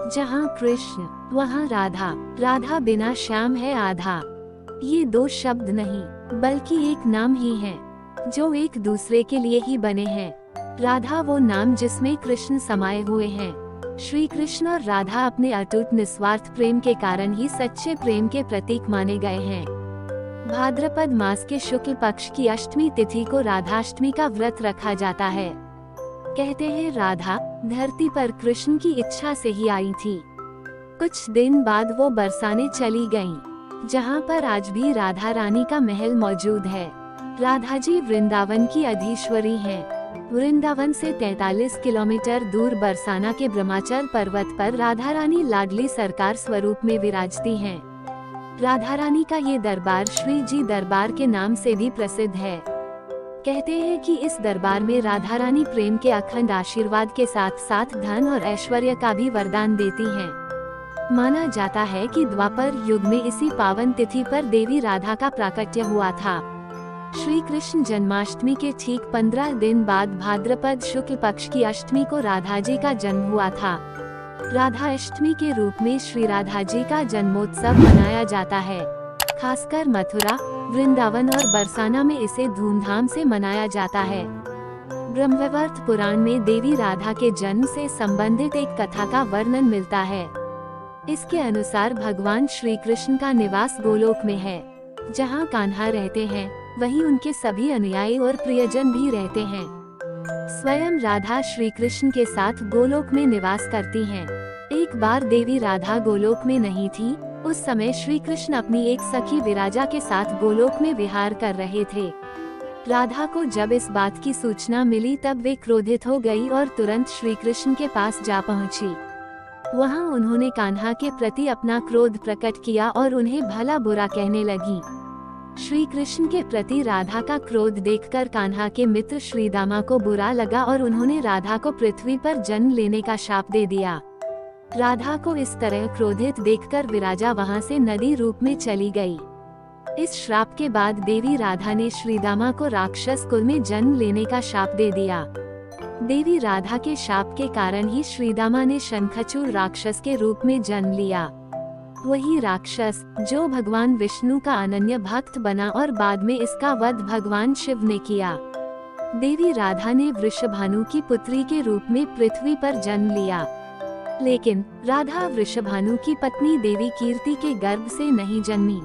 जहाँ कृष्ण वहाँ राधा, राधा बिना श्याम है आधा। ये दो शब्द नहीं बल्कि एक नाम ही है, जो एक दूसरे के लिए ही बने हैं। राधा वो नाम जिसमें कृष्ण समाये हुए हैं। श्री कृष्ण और राधा अपने अटूट निस्वार्थ प्रेम के कारण ही सच्चे प्रेम के प्रतीक माने गए हैं। भाद्रपद मास के शुक्ल पक्ष की अष्टमी तिथि को राधाष्टमी का व्रत रखा जाता है। कहते हैं राधा धरती पर कृष्ण की इच्छा से ही आई थी। कुछ दिन बाद वो बरसाने चली गईं, जहाँ पर आज भी राधा रानी का महल मौजूद है। राधा जी वृंदावन की अधीश्वरी हैं। वृंदावन से 43 किलोमीटर दूर बरसाना के ब्रह्माचल पर्वत पर राधा रानी लाडली सरकार स्वरूप में विराजती हैं। राधा रानी का ये दरबार श्री जी दरबार के नाम से भी प्रसिद्ध है। कहते हैं कि इस दरबार में राधा रानी प्रेम के अखंड आशीर्वाद के साथ साथ धन और ऐश्वर्य का भी वरदान देती हैं। माना जाता है कि द्वापर युग में इसी पावन तिथि पर देवी राधा का प्राकट्य हुआ था। श्री कृष्ण जन्माष्टमी के ठीक 15 दिन बाद भाद्रपद शुक्ल पक्ष की अष्टमी को राधा जी का जन्म हुआ था। राधा अष्टमी के रूप में श्री राधा जी का जन्मोत्सव मनाया जाता है। खासकर मथुरा, वृंदावन और बरसाना में इसे धूमधाम से मनाया जाता है। ब्रह्मवैवर्त पुराण में देवी राधा के जन्म से संबंधित एक कथा का वर्णन मिलता है। इसके अनुसार भगवान श्री कृष्ण का निवास गोलोक में है। जहाँ कान्हा रहते हैं वहीं उनके सभी अनुयायी और प्रियजन भी रहते हैं। स्वयं राधा श्री कृष्ण के साथ गोलोक में निवास करती हैं। एक बार देवी राधा गोलोक में नहीं थी। उस समय श्री कृष्ण अपनी एक सखी विराजा के साथ गोलोक में विहार कर रहे थे। राधा को जब इस बात की सूचना मिली तब वे क्रोधित हो गई और तुरंत श्री कृष्ण के पास जा पहुंची। वहां उन्होंने कान्हा के प्रति अपना क्रोध प्रकट किया और उन्हें भला बुरा कहने लगी। श्री कृष्ण के प्रति राधा का क्रोध देखकर कान्हा के मित्र श्रीदामा को बुरा लगा और उन्होंने राधा को पृथ्वी पर जन्म लेने का शाप दे दिया। राधा को इस तरह क्रोधित देखकर विराजा वहां से नदी रूप में चली गई। इस श्राप के बाद देवी राधा ने श्रीदामा को राक्षस कुल में जन्म लेने का शाप दे दिया। देवी राधा के शाप के कारण ही श्रीदामा ने शंखचूड़ राक्षस के रूप में जन्म लिया। वही राक्षस जो भगवान विष्णु का अनन्य भक्त बना और बाद में इसका वध भगवान शिव ने किया। देवी राधा ने वृषभानु की पुत्री के रूप में पृथ्वी पर जन्म लिया। लेकिन राधा वृषभानु की पत्नी देवी कीर्ति के गर्भ से नहीं जन्मी।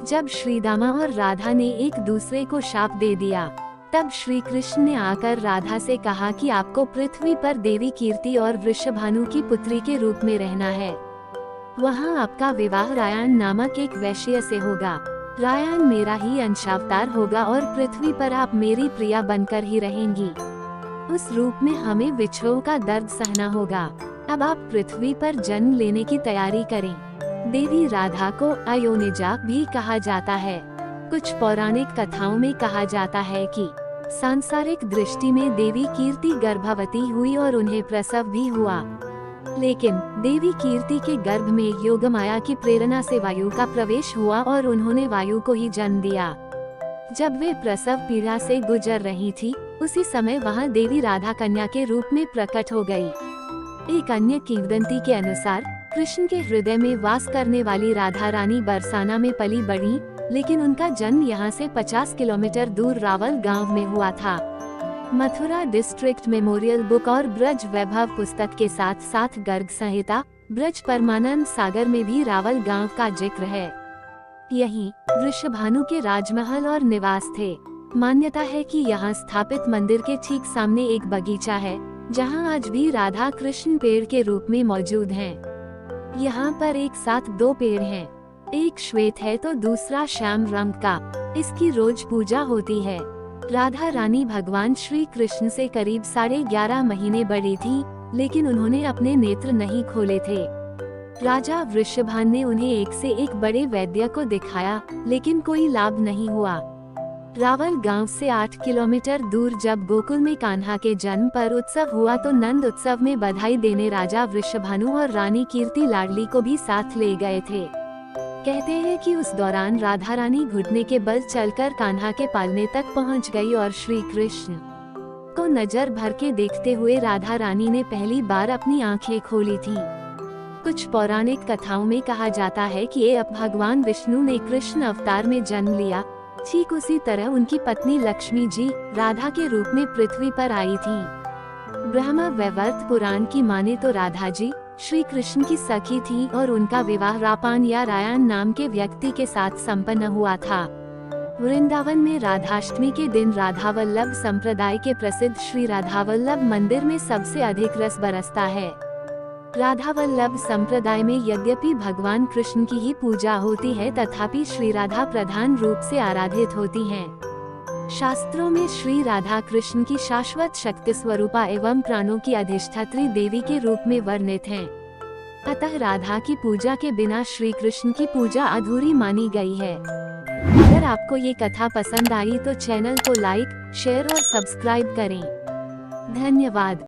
जब श्रीदामा और राधा ने एक दूसरे को शाप दे दिया, तब श्री कृष्ण ने आकर राधा से कहा कि आपको पृथ्वी पर देवी कीर्ति और वृषभानु की पुत्री के रूप में रहना है। वहाँ आपका विवाह रायन नामक एक वैश्य से होगा। रायन मेरा ही अंशावतार होगा और पृथ्वी पर आप मेरी प्रिया बनकर ही रहेंगी। उस रूप में हमें विछोह का दर्द सहना होगा। अब आप पृथ्वी पर जन्म लेने की तैयारी करें। देवी राधा को अयोनिजा भी कहा जाता है। कुछ पौराणिक कथाओं में कहा जाता है कि सांसारिक दृष्टि में देवी कीर्ति गर्भवती हुई और उन्हें प्रसव भी हुआ। लेकिन देवी कीर्ति के गर्भ में योगमाया की प्रेरणा से वायु का प्रवेश हुआ और उन्होंने वायु को ही जन्म दिया। जब वे प्रसव पीड़ा से गुजर रही थी, उसी समय वहां देवी राधा कन्या के रूप में प्रकट हो गई। एक अन्य किंवदंती के अनुसार कृष्ण के हृदय में वास करने वाली राधा रानी बरसाना में पली बढ़ी, लेकिन उनका जन्म यहाँ से 50 किलोमीटर दूर रावल गांव में हुआ था। मथुरा डिस्ट्रिक्ट मेमोरियल बुक और ब्रज वैभव पुस्तक के साथ साथ गर्ग संहिता, ब्रज परमानंद सागर में भी रावल गांव का जिक्र है। यहीं वृषभानु के राजमहल और निवास थे। मान्यता है कि यहाँ स्थापित मंदिर के ठीक सामने एक बगीचा है, जहाँ आज भी राधा कृष्ण पेड़ के रूप में मौजूद हैं। यहाँ पर एक साथ 2 पेड़ हैं। एक श्वेत है तो दूसरा श्याम रंग का। इसकी रोज पूजा होती है। राधा रानी भगवान श्री कृष्ण से करीब 11.5 महीने बड़ी थी, लेकिन उन्होंने अपने नेत्र नहीं खोले थे। राजा वृषभान ने उन्हें एक से एक बड़े वैद्य को दिखाया, लेकिन कोई लाभ नहीं हुआ। रावल गांव से 8 किलोमीटर दूर जब गोकुल में कान्हा के जन्म पर उत्सव हुआ तो नंद उत्सव में बधाई देने राजा वृषभानु और रानी कीर्ति लाडली को भी साथ ले गए थे। कहते हैं कि उस दौरान राधा रानी घुटने के बल चलकर कान्हा के पालने तक पहुंच गई और श्री कृष्ण को नजर भर के देखते हुए राधा रानी ने पहली बार अपनी आंखें खोली थी। कुछ पौराणिक कथाओं में कहा जाता है कि ये भगवान विष्णु ने कृष्ण अवतार में जन्म लिया। ठीक उसी तरह उनकी पत्नी लक्ष्मी जी राधा के रूप में पृथ्वी पर आई थी। ब्रह्म वैवर्त पुराण की माने तो राधा जी श्री कृष्ण की सखी थी और उनका विवाह रापान या रायान नाम के व्यक्ति के साथ संपन्न हुआ था। वृंदावन में राधाष्टमी के दिन राधावल्लभ संप्रदाय के प्रसिद्ध श्री राधावल्लभ मंदिर में सबसे अधिक रस बरसता है। राधावल्लभ संप्रदाय में यद्यपि भगवान कृष्ण की ही पूजा होती है, तथापि श्री राधा प्रधान रूप से आराधित होती हैं। शास्त्रों में श्री राधा कृष्ण की शाश्वत शक्ति स्वरूपा एवं प्राणों की अधिष्ठात्री देवी के रूप में वर्णित हैं। अतः राधा की पूजा के बिना श्री कृष्ण की पूजा अधूरी मानी गई है। अगर आपको ये कथा पसंद आई तो चैनल को लाइक, शेयर और सब्सक्राइब करें। धन्यवाद।